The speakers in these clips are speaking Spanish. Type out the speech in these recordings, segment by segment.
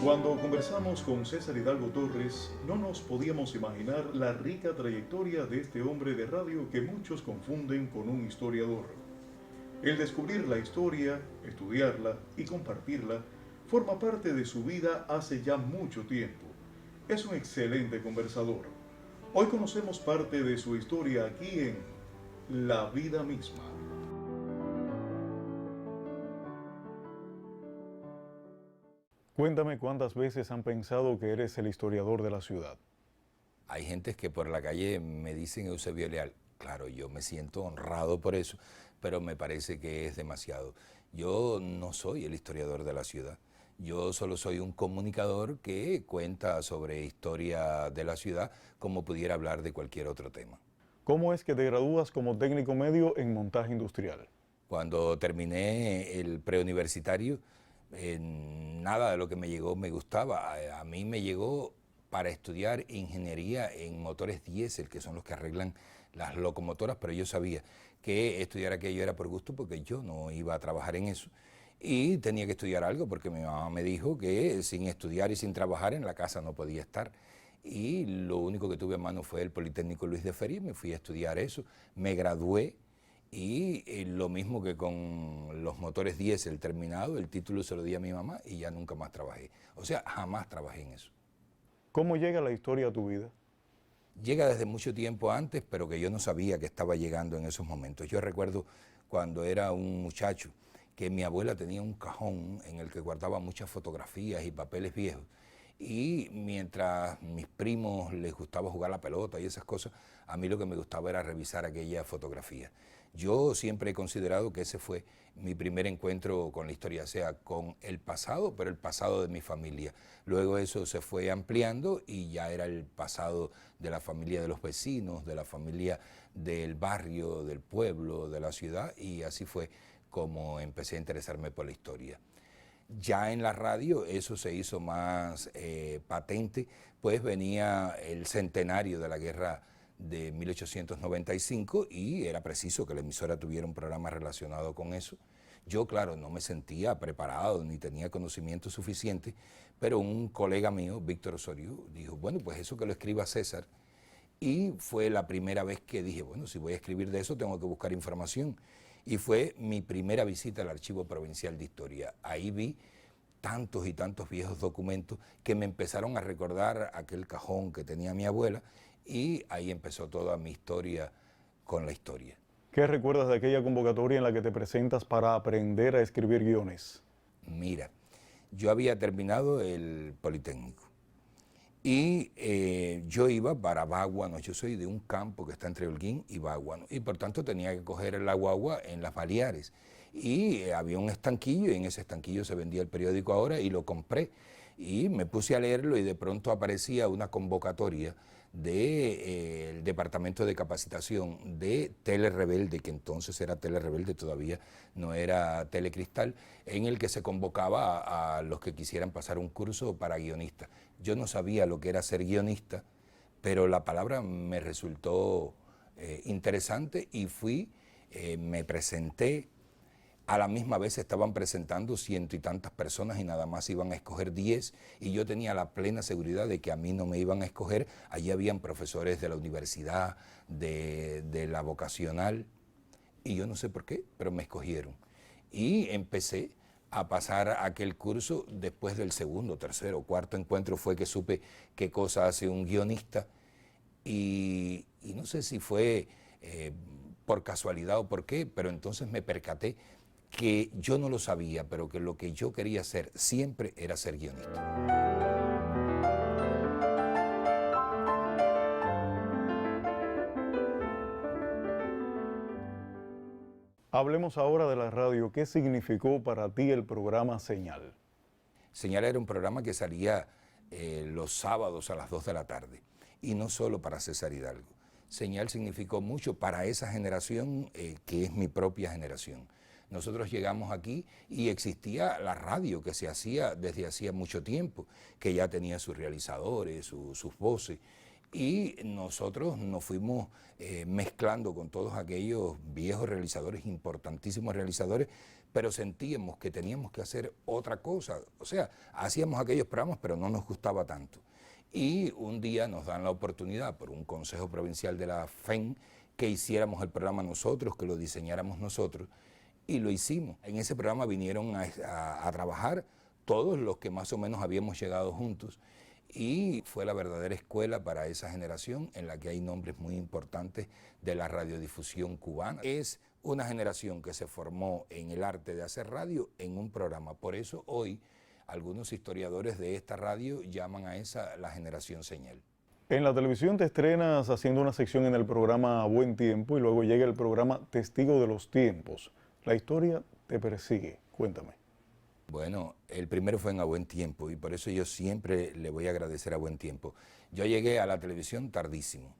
Cuando conversamos con César Hidalgo Torres, no nos podíamos imaginar la rica trayectoria de este hombre de radio que muchos confunden con un historiador. El descubrir la historia, estudiarla y compartirla forma parte de su vida hace ya mucho tiempo. Es un excelente conversador. Hoy conocemos parte de su historia aquí en La Vida Misma. Cuéntame cuántas veces han pensado que eres el historiador de la ciudad. Hay gentes que por la calle me dicen Eusebio Leal. Claro, yo me siento honrado por eso, pero me parece que es demasiado. Yo no soy el historiador de la ciudad. Yo solo soy un comunicador que cuenta sobre historia de la ciudad como pudiera hablar de cualquier otro tema. ¿Cómo es que te gradúas como técnico medio en montaje industrial? Cuando terminé el preuniversitario, nada de lo que me llegó me gustaba. A mí me llegó para estudiar ingeniería en motores diésel, que son los que arreglan las locomotoras, pero yo sabía que estudiar aquello era por gusto porque yo no iba a trabajar en eso. Y tenía que estudiar algo porque mi mamá me dijo que sin estudiar y sin trabajar en la casa no podía estar. Y lo único que tuve a mano fue el Politécnico Luis de Feria, me fui a estudiar eso, me gradué. Y lo mismo que con los motores diésel terminado, el título se lo di a mi mamá y ya nunca más trabajé. O sea, jamás trabajé en eso. ¿Cómo llega la historia a tu vida? Llega desde mucho tiempo antes, pero que yo no sabía que estaba llegando en esos momentos. Yo recuerdo cuando era un muchacho que mi abuela tenía un cajón en el que guardaba muchas fotografías y papeles viejos. Y mientras mis primos les gustaba jugar la pelota y esas cosas, a mí lo que me gustaba era revisar aquella fotografía. Yo siempre he considerado que ese fue mi primer encuentro con la historia, o sea, con el pasado, pero el pasado de mi familia. Luego eso se fue ampliando y ya era el pasado de la familia de los vecinos, de la familia del barrio, del pueblo, de la ciudad, y así fue como empecé a interesarme por la historia. Ya en la radio eso se hizo más patente, pues venía el centenario de la guerra de 1895 y era preciso que la emisora tuviera un programa relacionado con eso. Yo, claro, no me sentía preparado ni tenía conocimiento suficiente, pero un colega mío, Víctor Osorio, dijo, bueno, pues eso que lo escriba César. Y fue la primera vez que dije, bueno, si voy a escribir de eso tengo que buscar información. Y fue mi primera visita al Archivo Provincial de Historia. Ahí vi tantos y tantos viejos documentos que me empezaron a recordar aquel cajón que tenía mi abuela y ahí empezó toda mi historia con la historia. ¿Qué recuerdas de aquella convocatoria en la que te presentas para aprender a escribir guiones? Mira, yo había terminado el Politécnico y yo iba para Baguano. Yo soy de un campo que está entre Holguín y Baguano y por tanto tenía que coger la guagua en las Baleares y había un estanquillo y en ese estanquillo se vendía el periódico Ahora y lo compré y me puse a leerlo y de pronto aparecía una convocatoria del Departamento de Capacitación de Tele Rebelde, que entonces era Tele Rebelde, todavía no era Telecristal, en el que se convocaba a los que quisieran pasar un curso para guionistas. Yo no sabía lo que era ser guionista, pero la palabra me resultó interesante y fui, me presenté. A la misma vez estaban presentando ciento y tantas personas y nada más iban a escoger 10 y yo tenía la plena seguridad de que a mí no me iban a escoger. Allí habían profesores de la universidad, de la vocacional y yo no sé por qué, pero me escogieron. Y empecé a pasar aquel curso. Después del segundo, tercero, cuarto encuentro fue que supe qué cosa hace un guionista y no sé si fue por casualidad o por qué, pero entonces me percaté que yo no lo sabía, pero que lo que yo quería hacer siempre era ser guionista. Hablemos ahora de la radio. ¿Qué significó para ti el programa Señal? Señal era un programa que salía los sábados a las 2 de la tarde, y no solo para César Hidalgo. Señal significó mucho para esa generación que es mi propia generación. Nosotros llegamos aquí y existía la radio que se hacía desde hacía mucho tiempo, que ya tenía sus realizadores, sus voces, Y nosotros nos fuimos mezclando con todos aquellos viejos realizadores, importantísimos realizadores, pero sentíamos que teníamos que hacer otra cosa. O sea, hacíamos aquellos programas, pero no nos gustaba tanto. Y un día nos dan la oportunidad por un consejo provincial de la FEN que hiciéramos el programa nosotros, que lo diseñáramos nosotros, y lo hicimos. En ese programa vinieron a trabajar todos los que más o menos habíamos llegado juntos, y fue la verdadera escuela para esa generación en la que hay nombres muy importantes de la radiodifusión cubana. Es una generación que se formó en el arte de hacer radio en un programa. Por eso hoy algunos historiadores de esta radio llaman a esa la generación señal. En la televisión te estrenas haciendo una sección en el programa Buen Tiempo y luego llega el programa Testigo de los Tiempos. La historia te persigue. Cuéntame. Bueno, el primero fue en A Buen Tiempo y por eso yo siempre le voy a agradecer a Buen Tiempo. Yo llegué a la televisión tardísimo.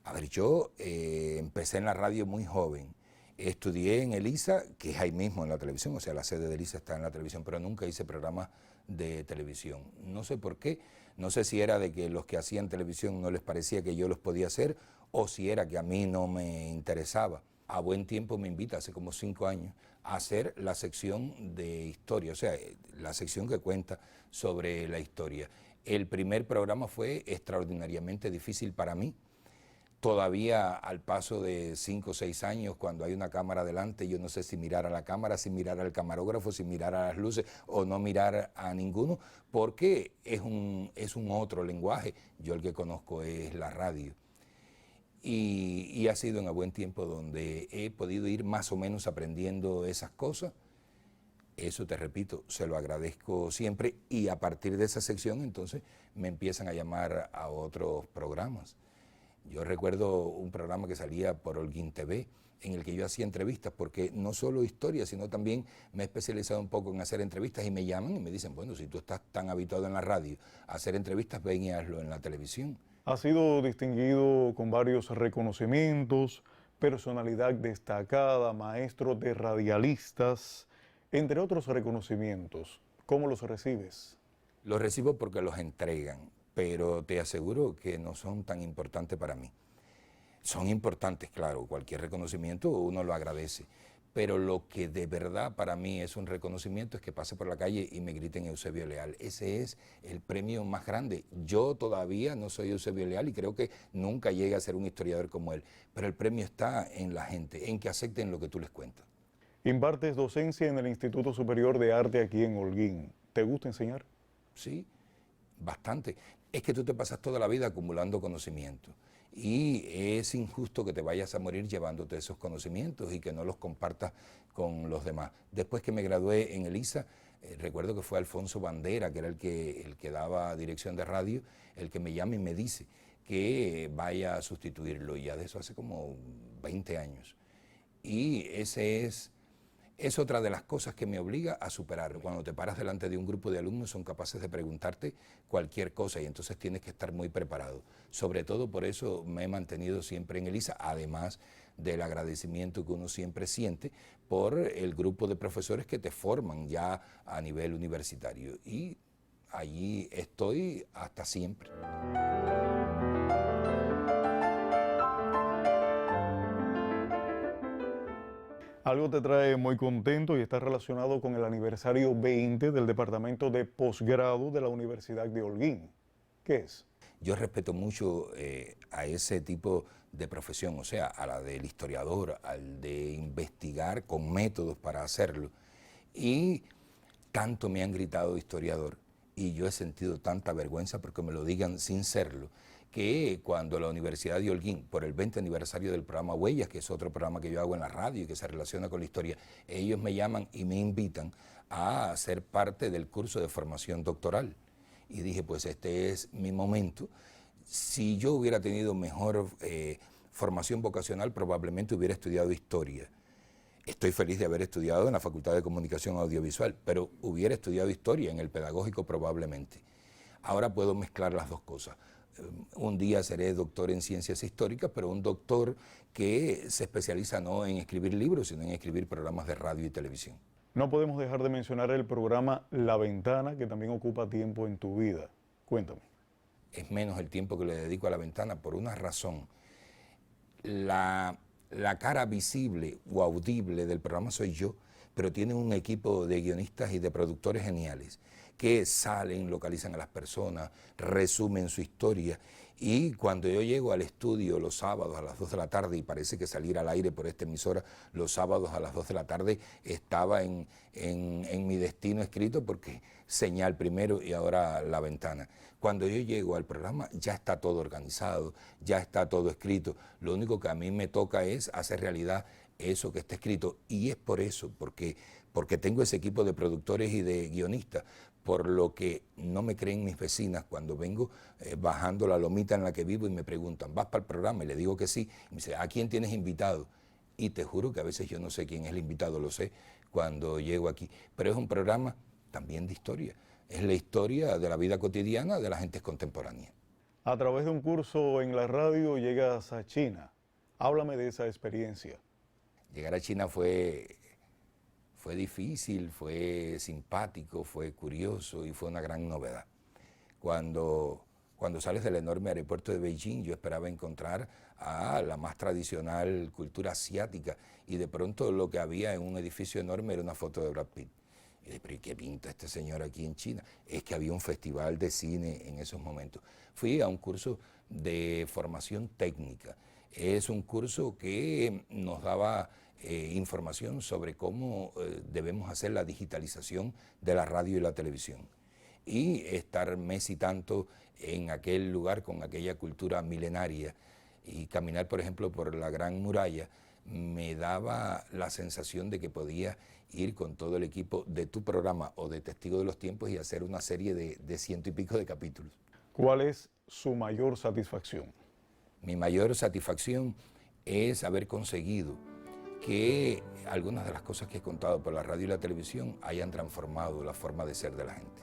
A ver, yo empecé en la radio muy joven. Estudié en ELISA, que es ahí mismo en la televisión, o sea, la sede de ELISA está en la televisión, pero nunca hice programas de televisión. No sé por qué, no sé si era de que los que hacían televisión no les parecía que yo los podía hacer o si era que a mí no me interesaba. A Buen Tiempo me invita hace como 5 años a hacer la sección de historia, o sea, la sección que cuenta sobre la historia. El primer programa fue extraordinariamente difícil para mí. Todavía al paso de 5 o 6 años, cuando hay una cámara delante, yo no sé si mirar a la cámara, si mirar al camarógrafo, si mirar a las luces o no mirar a ninguno, porque es un otro lenguaje. Yo el que conozco es la radio. Y ha sido en A Buen Tiempo donde he podido ir más o menos aprendiendo esas cosas. Eso, te repito, se lo agradezco siempre y a partir de esa sección entonces me empiezan a llamar a otros programas. Yo recuerdo un programa que salía por Holguín TV, en el que yo hacía entrevistas, porque no solo historia, sino también me he especializado un poco en hacer entrevistas y me llaman y me dicen, bueno, si tú estás tan habituado en la radio a hacer entrevistas, ven y hazlo en la televisión. Ha sido distinguido con varios reconocimientos, personalidad destacada, maestro de radialistas, entre otros reconocimientos. ¿Cómo los recibes? Los recibo porque los entregan, pero te aseguro que no son tan importantes para mí. Son importantes, claro, cualquier reconocimiento uno lo agradece, pero lo que de verdad para mí es un reconocimiento es que pase por la calle y me griten Eusebio Leal. Ese es el premio más grande. Yo todavía no soy Eusebio Leal y creo que nunca llegue a ser un historiador como él, pero el premio está en la gente, en que acepten lo que tú les cuentas. Impartes docencia en el Instituto Superior de Arte aquí en Holguín. ¿Te gusta enseñar? Sí, bastante. Es que tú te pasas toda la vida acumulando conocimiento y es injusto que te vayas a morir llevándote esos conocimientos y que no los compartas con los demás. Después que me gradué en ELISA, recuerdo que fue Alfonso Bandera, que era el que daba dirección de radio, el que me llama y me dice que vaya a sustituirlo, y ya de eso hace como 20 años. Y ese es otra de las cosas que me obliga a superar. Cuando te paras delante de un grupo de alumnos son capaces de preguntarte cualquier cosa y entonces tienes que estar muy preparado. Sobre todo por eso me he mantenido siempre en ELISA, además del agradecimiento que uno siempre siente por el grupo de profesores que te forman ya a nivel universitario. Y allí estoy hasta siempre. Algo te trae muy contento y está relacionado con el aniversario 20 del Departamento de Posgrado de la Universidad de Holguín. ¿Qué es? Yo respeto mucho a ese tipo de profesión, o sea, a la del historiador, al de investigar con métodos para hacerlo. Y tanto me han gritado historiador y yo he sentido tanta vergüenza porque me lo digan sin serlo, que cuando la Universidad de Holguín, por el 20 aniversario del programa Huellas, que es otro programa que yo hago en la radio y que se relaciona con la historia, ellos me llaman y me invitan a ser parte del curso de formación doctoral. Y dije, pues este es mi momento. Si yo hubiera tenido mejor formación vocacional, probablemente hubiera estudiado historia. Estoy feliz de haber estudiado en la Facultad de Comunicación Audiovisual, pero hubiera estudiado historia en el pedagógico probablemente. Ahora puedo mezclar las dos cosas. Un día seré doctor en ciencias históricas, pero un doctor que se especializa no en escribir libros, sino en escribir programas de radio y televisión. No podemos dejar de mencionar el programa La Ventana, que también ocupa tiempo en tu vida. Cuéntame. es menos el tiempo que le dedico a La Ventana por una razón. La cara visible o audible del programa soy yo, pero tiene un equipo de guionistas y de productores geniales que salen, localizan a las personas, resumen su historia, y cuando yo llego al estudio los sábados a las 2 de la tarde, y parece que salir al aire por esta emisora los sábados a las 2 de la tarde estaba en mi destino escrito, porque señal primero y ahora La Ventana. Cuando yo llego al programa ya está todo organizado, ya está todo escrito, lo único que a mí me toca es hacer realidad eso que está escrito, y es por eso, porque tengo ese equipo de productores y de guionistas, por lo que no me creen mis vecinas cuando vengo bajando la lomita en la que vivo y me preguntan, ¿vas para el programa? Y le digo que sí, y me dice, ¿a quién tienes invitado? Y te juro que a veces yo no sé quién es el invitado, lo sé cuando llego aquí, pero es un programa también de historia, es la historia de la vida cotidiana de la gente contemporánea. A través de un curso en la radio llegas a China. Háblame de esa experiencia. Llegar a China fue difícil, fue simpático, fue curioso y fue una gran novedad. Cuando sales del enorme aeropuerto de Beijing, yo esperaba encontrar a la más tradicional cultura asiática, y de pronto lo que había en un edificio enorme era una foto de Brad Pitt. Y dije, pero ¿y qué pinta este señor aquí en China? Es que había un festival de cine en esos momentos. Fui a un curso de formación técnica. Es un curso que nos daba información sobre cómo debemos hacer la digitalización de la radio y la televisión. Y estar mes y tanto en aquel lugar con aquella cultura milenaria y caminar, por ejemplo, por la Gran Muralla, me daba la sensación de que podía ir con todo el equipo de tu programa o de Testigo de los Tiempos y hacer una serie de 100 y pico de capítulos. ¿Cuál es su mayor satisfacción? Mi mayor satisfacción es haber conseguido que algunas de las cosas que he contado por la radio y la televisión hayan transformado la forma de ser de la gente.